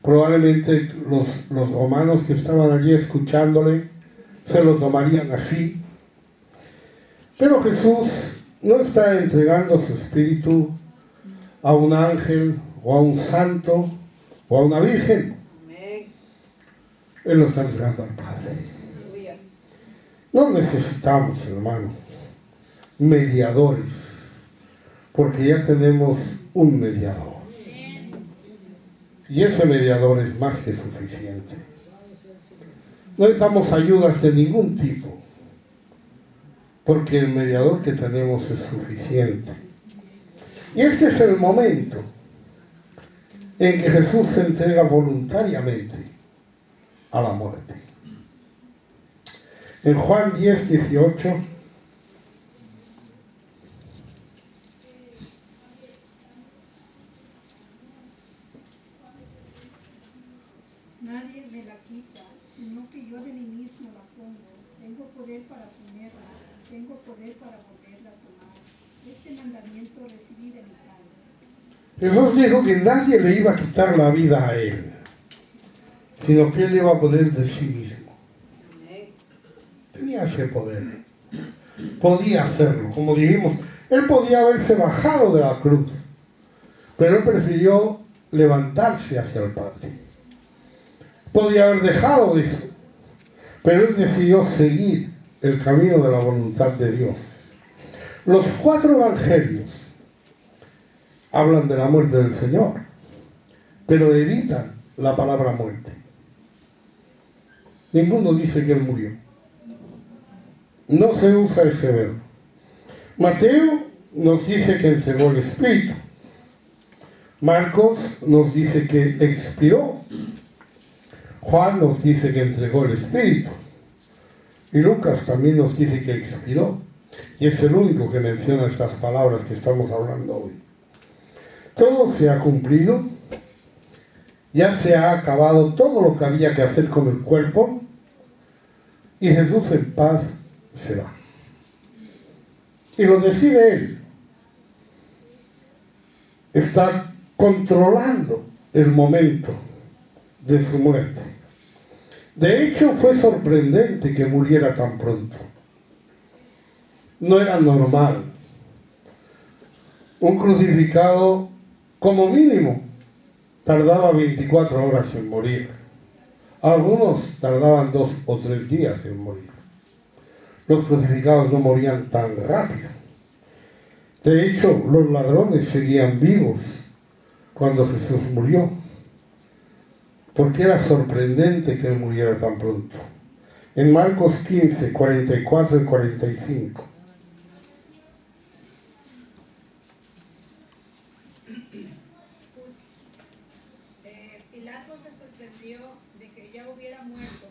Speaker 1: Probablemente los romanos que estaban allí escuchándole se lo tomarían así. Pero Jesús no está entregando su espíritu a un ángel o a un santo o a una virgen. Él lo está entregando al Padre. No necesitamos, hermanos, mediadores, porque ya tenemos un mediador. Y ese mediador es más que suficiente. No necesitamos ayudas de ningún tipo, porque el mediador que tenemos es suficiente. Y este es el momento en que Jesús se entrega voluntariamente a la muerte. En Juan 10:18,
Speaker 3: Nadie me la quita, sino que yo de mí mismo la pongo. Tengo poder para ponerla, tengo poder para volverla a tomar. Este mandamiento recibí de mi Padre.
Speaker 1: Jesús dijo que nadie le iba a quitar la vida a él, sino que él le iba a poner de sí mismo. Tenía ese poder. Podía hacerlo. Como dijimos, él podía haberse bajado de la cruz, pero él prefirió levantarse hacia el Padre. Podía haber dejado eso, pero él decidió seguir el camino de la voluntad de Dios. Los 4 evangelios hablan de la muerte del Señor, pero evitan la palabra muerte. Ninguno dice que él murió. No se usa ese verbo. Mateo nos dice que entregó el Espíritu. Marcos nos dice que expiró. Juan nos dice que entregó el Espíritu. Y Lucas también nos dice que expiró. Y es el único que menciona estas palabras que estamos hablando hoy. Todo se ha cumplido. Ya se ha acabado todo lo que había que hacer con el cuerpo. Y Jesús en paz se va. Y lo decide él. Está controlando el momento de su muerte. De hecho, fue sorprendente que muriera tan pronto. No era normal. Un crucificado como mínimo, tardaba 24 horas en morir. Algunos tardaban 2 o 3 días en morir. Los crucificados no morían tan rápido. De hecho, los ladrones seguían vivos cuando Jesús murió, porque era sorprendente que él muriera tan pronto. En Marcos 15, 44 y 45.
Speaker 4: Pilato se sorprendió de que ya hubiera muerto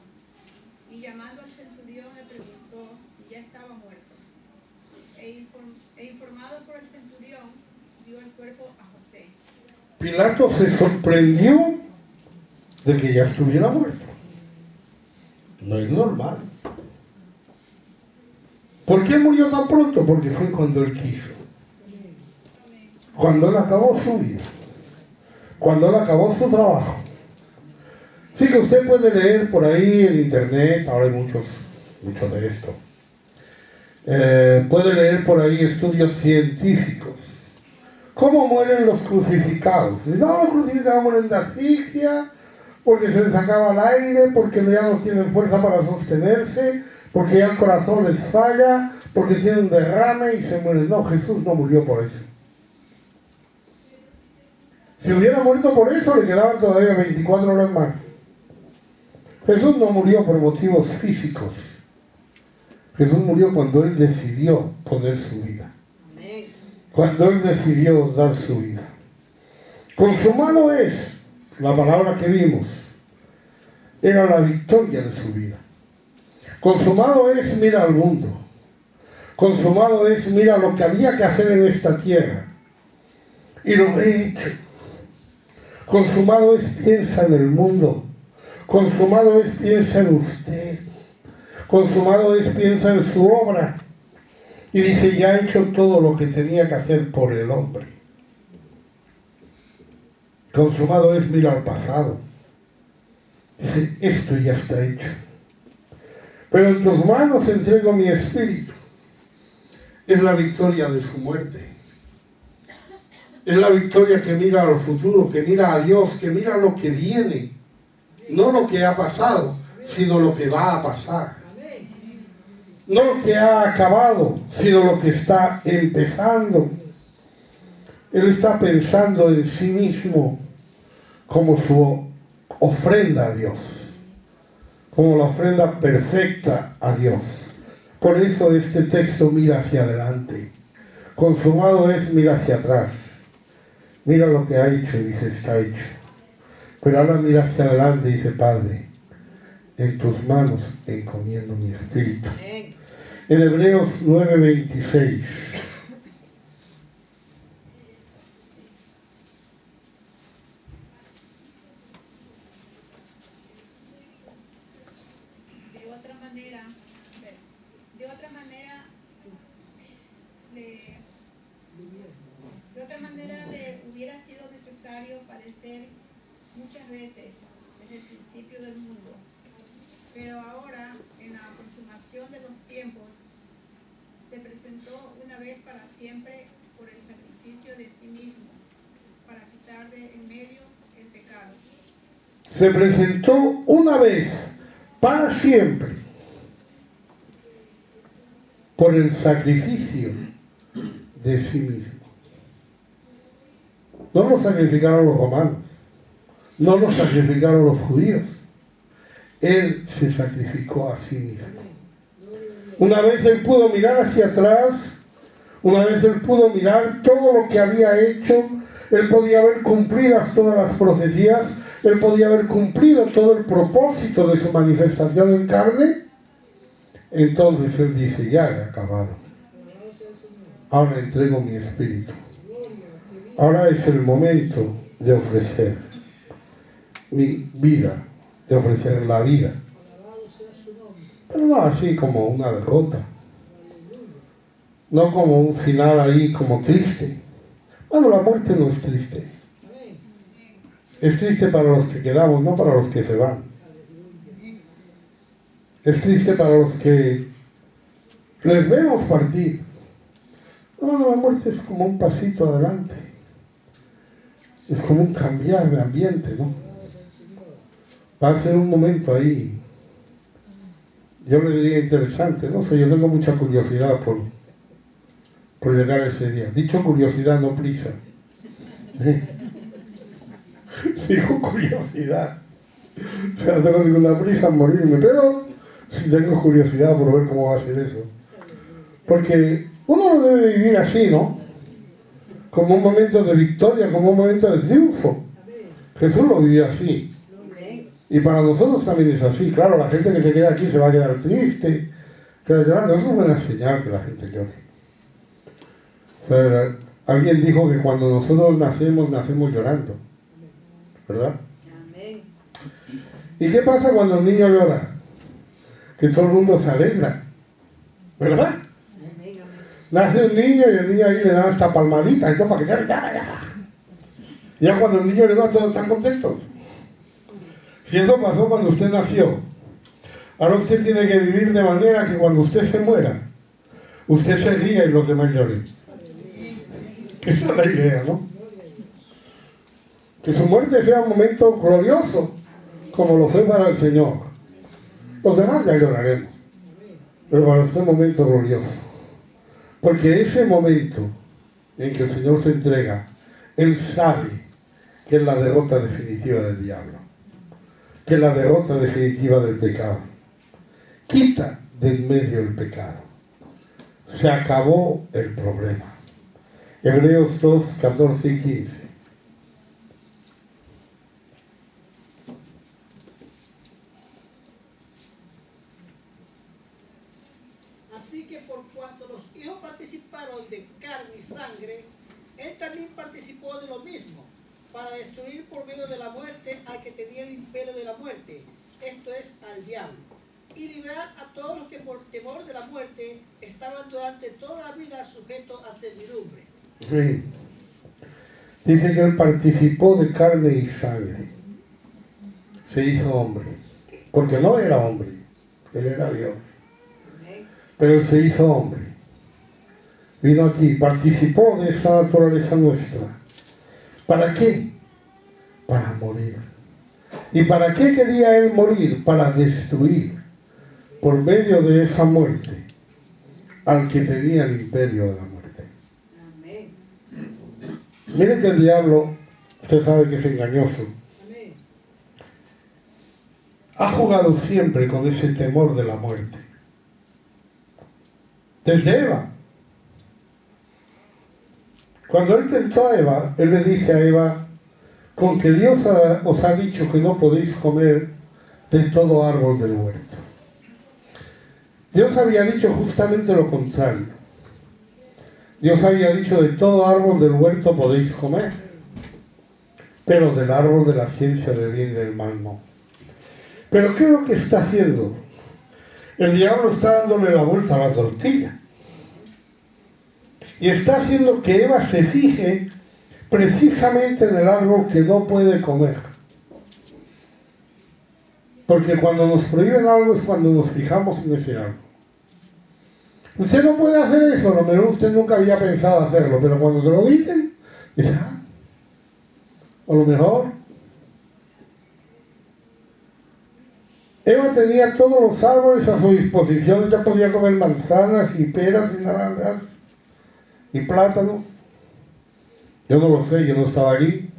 Speaker 4: y llamando al centurión le preguntó si ya estaba muerto. E informado por el centurión, dio el cuerpo a José.
Speaker 1: Pilato se sorprendió de que ya estuviera muerto. No es normal. ¿Por qué murió tan pronto? Porque fue cuando él quiso. Cuando él acabó su vida. Cuando él acabó su trabajo. Sí, que usted puede leer por ahí en internet, ahora hay mucho de esto. Puede leer por ahí estudios científicos. ¿Cómo mueren los crucificados? No, los crucificados mueren de asfixia, porque se les acaba el aire, porque ya no tienen fuerza para sostenerse, porque ya el corazón les falla, porque tienen un derrame y se mueren. No, Jesús no murió por eso. Si hubiera muerto por eso, le quedaban todavía 24 horas más. Jesús no murió por motivos físicos. Jesús murió cuando él decidió poner su vida. Cuando él decidió dar su vida. Consumado es, la palabra que vimos, era la victoria de su vida. Consumado es, mira al mundo. Consumado es, mira lo que había que hacer en esta tierra. Y lo he hecho. Consumado es, piensa en el mundo. Consumado es, piensa en usted. Consumado es, piensa en su obra. Y dice, ya he hecho todo lo que tenía que hacer por el hombre. Consumado es, mira al pasado. Dice, esto ya está hecho. Pero en tus manos entrego mi espíritu. Es la victoria de su muerte. Es la victoria que mira al futuro, que mira a Dios, que mira lo que viene. No lo que ha pasado, sino lo que va a pasar. No lo que ha acabado, sino lo que está empezando. Él está pensando en sí mismo como su ofrenda a Dios, como la ofrenda perfecta a Dios. Por eso este texto mira hacia adelante. Consumado es, mira hacia atrás. Mira lo que ha hecho y dice, está hecho. Pero ahora mira hacia adelante y dice, Padre, en tus manos encomiendo mi espíritu. En Hebreos 9:26.
Speaker 4: De otra manera le hubiera sido necesario padecer muchas veces desde el principio del mundo. Pero ahora, en la consumación de los tiempos, se presentó una vez para siempre por el sacrificio de sí mismo, para quitar de en medio el pecado.
Speaker 1: Se presentó una vez para siempre por el sacrificio de sí mismo. No lo sacrificaron los romanos, no lo sacrificaron los judíos. Él se sacrificó a sí mismo. Una vez él pudo mirar hacia atrás, una vez él pudo mirar todo lo que había hecho, él podía haber cumplidas todas las profecías, él podía haber cumplido todo el propósito de su manifestación en carne. Entonces él dice, ya he acabado. Ahora entrego mi espíritu. Ahora es el momento de ofrecer mi vida, de ofrecer la vida. Pero no así como una derrota. No como un final ahí como triste. Bueno, la muerte no es triste. Es triste para los que quedamos, no para los que se van. Es triste para los que les vemos partir. No, la muerte es como un pasito adelante. Es como un cambiar de ambiente, ¿no? Va a ser un momento ahí, yo le diría interesante, no sé, yo tengo mucha curiosidad por llegar a ese día. Dicho curiosidad, no prisa. Digo curiosidad. O sea, no tengo ninguna prisa en morirme, pero sí tengo curiosidad por ver cómo va a ser eso. Porque uno lo debe vivir así, ¿no? Como un momento de victoria, como un momento de triunfo. Jesús lo vivió así. Y para nosotros también es así. Claro, la gente que se queda aquí se va a quedar triste. Pero llorando, eso es buena señal que la gente llore. O sea, alguien dijo que cuando nosotros nacemos llorando. ¿Verdad? ¿Y qué pasa cuando el niño llora? Que todo el mundo se alegra. ¿Verdad? Nace un niño y el niño ahí le da esta palmadita y todo para que ya. Ya cuando el niño llora todos están contentos. Si eso pasó cuando usted nació, ahora usted tiene que vivir de manera que cuando usted se muera, usted se ría y los demás lloren. Esa es la idea, ¿no? Que su muerte sea un momento glorioso, como lo fue para el Señor. Los demás ya lloraremos, pero para usted es un momento glorioso. Porque ese momento en que el Señor se entrega, Él sabe que es la derrota definitiva del diablo, que es la derrota definitiva del pecado. Quita del medio el pecado. Se acabó el problema. Hebreos 2, 14 y 15.
Speaker 5: Así que por cuanto los hijos participaron de carne y sangre, él también participó de lo mismo, para destruir por medio de la muerte al que tenía el imperio de la muerte, esto es, al diablo, y liberar a todos los que por temor de la muerte estaban durante toda la vida sujetos a servidumbre.
Speaker 1: Sí. Dice que él participó de carne y sangre. Se hizo hombre. Porque no era hombre, él era Dios. Pero él se hizo hombre. Vino aquí, participó de esa naturaleza nuestra. ¿Para qué? Para morir. ¿Y para qué quería él morir? Para destruir, por medio de esa muerte, al que tenía el imperio de la muerte. Miren que el diablo, usted sabe que es engañoso. Ha jugado siempre con ese temor de la muerte. Desde Eva. Cuando él tentó a Eva, él le dice a Eva, con que Dios os ha dicho que no podéis comer de todo árbol del huerto. Dios había dicho justamente lo contrario. Dios había dicho, de todo árbol del huerto podéis comer, pero del árbol de la ciencia del bien y del mal no. Pero ¿qué es lo que está haciendo? El diablo está dándole la vuelta a la tortilla. Y está haciendo que Eva se fije precisamente en el árbol que no puede comer. Porque cuando nos prohíben algo es cuando nos fijamos en ese árbol. Usted no puede hacer eso, a lo mejor usted nunca había pensado hacerlo, pero cuando te lo dicen, dice, a lo mejor. Eva tenía todos los árboles a su disposición, ella podía comer manzanas y peras y naranjas y plátanos. Yo no lo sé, yo no estaba allí.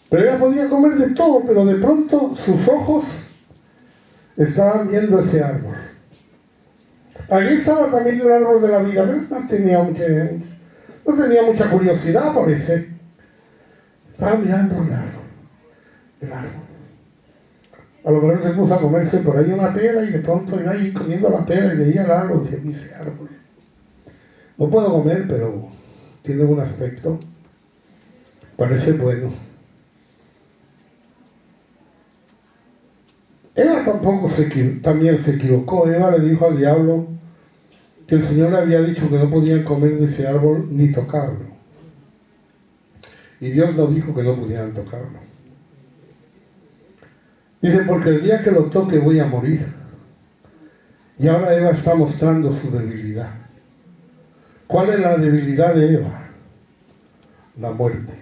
Speaker 1: Pero ella podía comer de todo, pero de pronto sus ojos estaban viendo ese árbol. Allí estaba también el árbol de la vida, pero no tenía mucha curiosidad por ese. Estaba mirando el árbol. A lo mejor se puso a comerse por ahí una pera y de pronto iba ahí comiendo la pera y veía el árbol y decía, ese árbol. No puedo comer, pero tiene un aspecto. Parece bueno. Eva también se equivocó. Eva le dijo al diablo que el Señor le había dicho que no podían comer de ese árbol ni tocarlo. Y Dios nos dijo que no pudieran tocarlo. Dice, porque el día que lo toque voy a morir. Y ahora Eva está mostrando su debilidad. ¿Cuál es la debilidad de Eva? la muerte.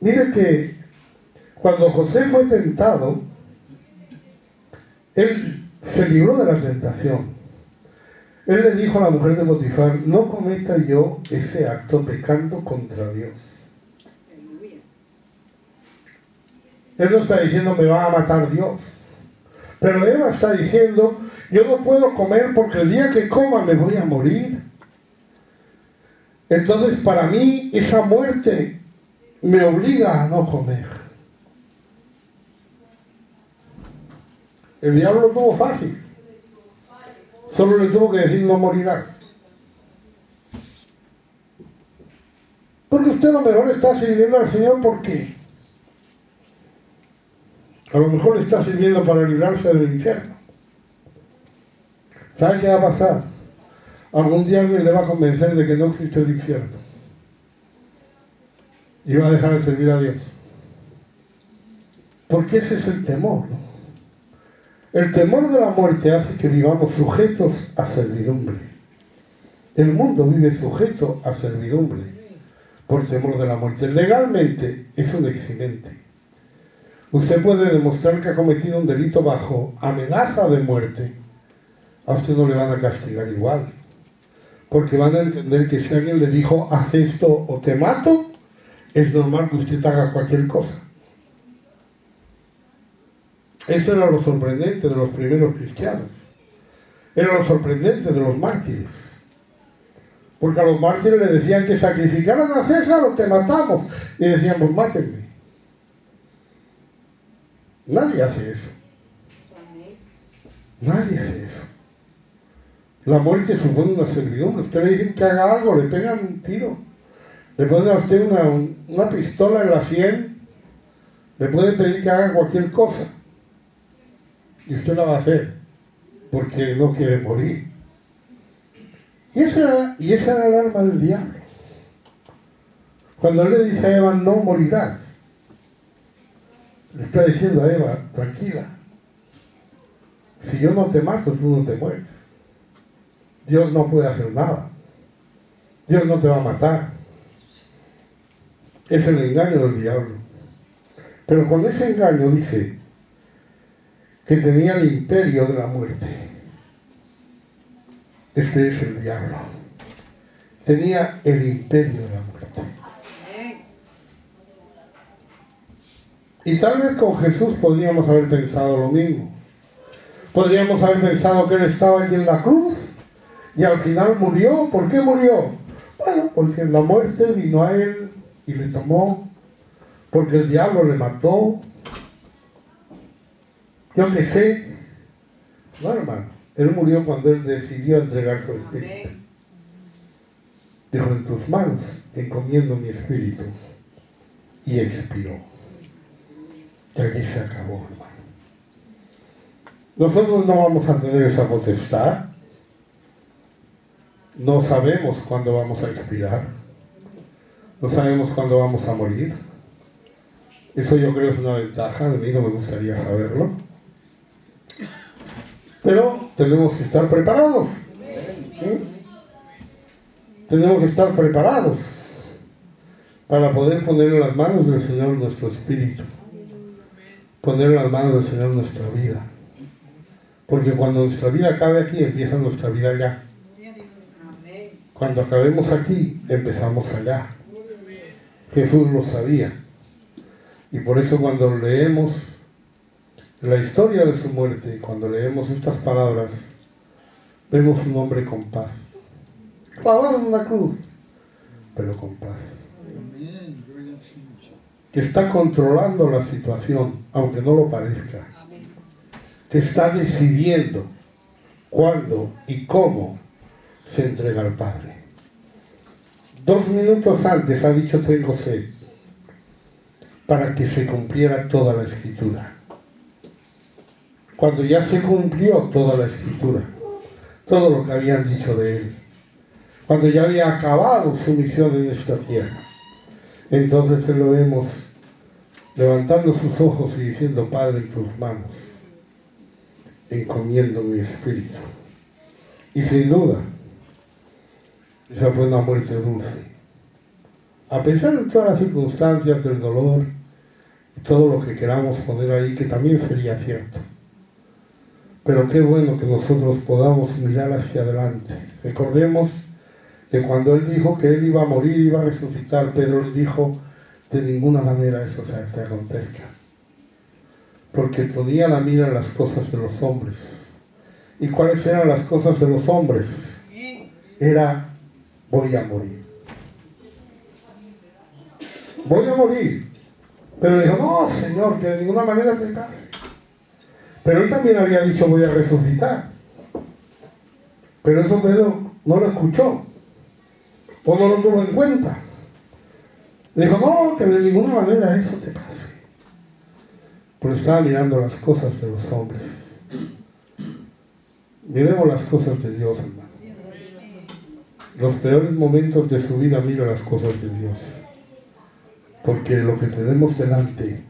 Speaker 1: Mire que cuando José fue tentado, él se libró de la tentación. Él le dijo a la mujer de Potifar: no cometa yo ese acto pecando contra Dios. Él no está diciendo me va a matar Dios. Pero Eva está diciendo: yo no puedo comer porque el día que coma me voy a morir. Entonces para mí esa muerte me obliga a no comer. El diablo lo tuvo fácil. Solo le tuvo que decir: no morirás. Porque usted a lo mejor está sirviendo al Señor, ¿por qué? A lo mejor le está sirviendo para librarse del infierno. ¿Sabe qué va a pasar? Algún día alguien le va a convencer de que no existe el infierno. Y va a dejar de servir a Dios. Porque ese es el temor, ¿no? El temor de la muerte hace que vivamos sujetos a servidumbre. El mundo vive sujeto a servidumbre por temor de la muerte. Legalmente es un eximente. Usted puede demostrar que ha cometido un delito bajo amenaza de muerte. A usted no le van a castigar igual. Porque van a entender que si alguien le dijo: haz esto o te mato, es normal que usted haga cualquier cosa. Eso era lo sorprendente de los primeros cristianos. Era lo sorprendente de los mártires. Porque a los mártires le decían que sacrificaran a César o te matamos. Y decían: pues mátenme. Nadie hace eso. Nadie hace eso. La muerte supone una servidumbre. Usted le dicen que haga algo, le pegan un tiro. Le ponen a usted una pistola en la sien. Le pueden pedir que haga cualquier cosa. Y usted la va a hacer. Porque no quiere morir. Y esa era el arma del diablo. Cuando él le dice a Eva: no morirás, le está diciendo a Eva: tranquila. Si yo no te mato, tú no te mueres. Dios no puede hacer nada. Dios no te va a matar. Es el engaño del diablo. Pero con ese engaño dice que tenía el imperio de la muerte. Este es el diablo. Tenía el imperio de la muerte. Y tal vez con Jesús podríamos haber pensado lo mismo. Podríamos haber pensado que Él estaba allí en la cruz y al final murió. ¿Por qué murió? Bueno, porque la muerte vino a Él y le tomó. Porque el diablo le mató. Yo qué sé. No, hermano. Él murió cuando Él decidió entregar su espíritu. Dijo: en tus manos encomiendo mi espíritu. Y expiró. Y allí se acabó, hermano. Nosotros no vamos a tener esa potestad. No sabemos cuándo vamos a expirar. No sabemos cuándo vamos a morir. Eso yo creo es una ventaja. De mí no me gustaría saberlo. Pero tenemos que estar preparados. ¿Sí? Tenemos que estar preparados para poder poner en las manos del Señor nuestro espíritu. Poner en las manos del Señor nuestra vida. Porque cuando nuestra vida acabe aquí, empieza nuestra vida allá. Cuando acabemos aquí, empezamos allá. Jesús lo sabía. Y por eso cuando leemos la historia de su muerte, cuando leemos estas palabras, vemos un hombre con paz. Clavado en una cruz, pero con paz. Que está controlando la situación, aunque no lo parezca. Que está decidiendo cuándo y cómo se entrega al Padre. 2 minutos antes ha dicho: tengo sed, para que se cumpliera toda la Escritura. Cuando ya se cumplió toda la Escritura, todo lo que habían dicho de Él, cuando ya había acabado su misión en esta tierra, entonces Él lo vemos levantando sus ojos y diciendo: Padre, en tus manos encomiendo mi espíritu. Y sin duda, Esa fue una muerte dulce. A pesar de todas las circunstancias, del dolor y todo lo que queramos poner ahí, que también sería cierto. Pero qué bueno que nosotros podamos mirar hacia adelante. Recordemos que cuando Él dijo que Él iba a morir, iba a resucitar, Pedro les dijo, de ninguna manera eso se acontezca. Porque ponía la mira en las cosas de los hombres. ¿Y cuáles eran las cosas de los hombres? Era, voy a morir. Voy a morir. Pero dijo, no, Señor, que de ninguna manera te cases. Pero Él también había dicho, voy a resucitar. Pero eso Pedro no lo escuchó. O no lo tuvo en cuenta. Dijo, no, que de ninguna manera eso te pase. Pero estaba mirando las cosas de los hombres. Miremos las cosas de Dios, hermano. Los peores momentos de su vida, mira las cosas de Dios. Porque lo que tenemos delante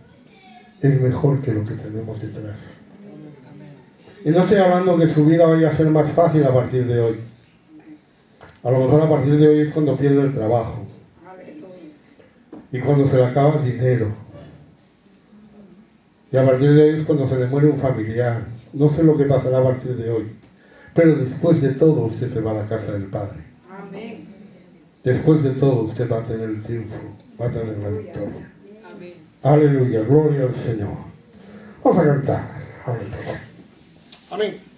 Speaker 1: es mejor que lo que tenemos detrás. Y no estoy hablando que su vida vaya a ser más fácil a partir de hoy. A lo mejor a partir de hoy es cuando pierde el trabajo. Y cuando se le acaba el dinero. Y a partir de hoy es cuando se le muere un familiar. No sé lo que pasará a partir de hoy. Pero después de todo usted se va a la casa del Padre.
Speaker 6: Amén.
Speaker 1: Después de todo usted va a tener el triunfo. Va a tener la victoria.
Speaker 6: Amén.
Speaker 1: Aleluya, gloria al Señor. Vamos a cantar. Aleluya. Amén.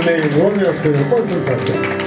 Speaker 1: Amén. Gloria al Señor. Por su gracia.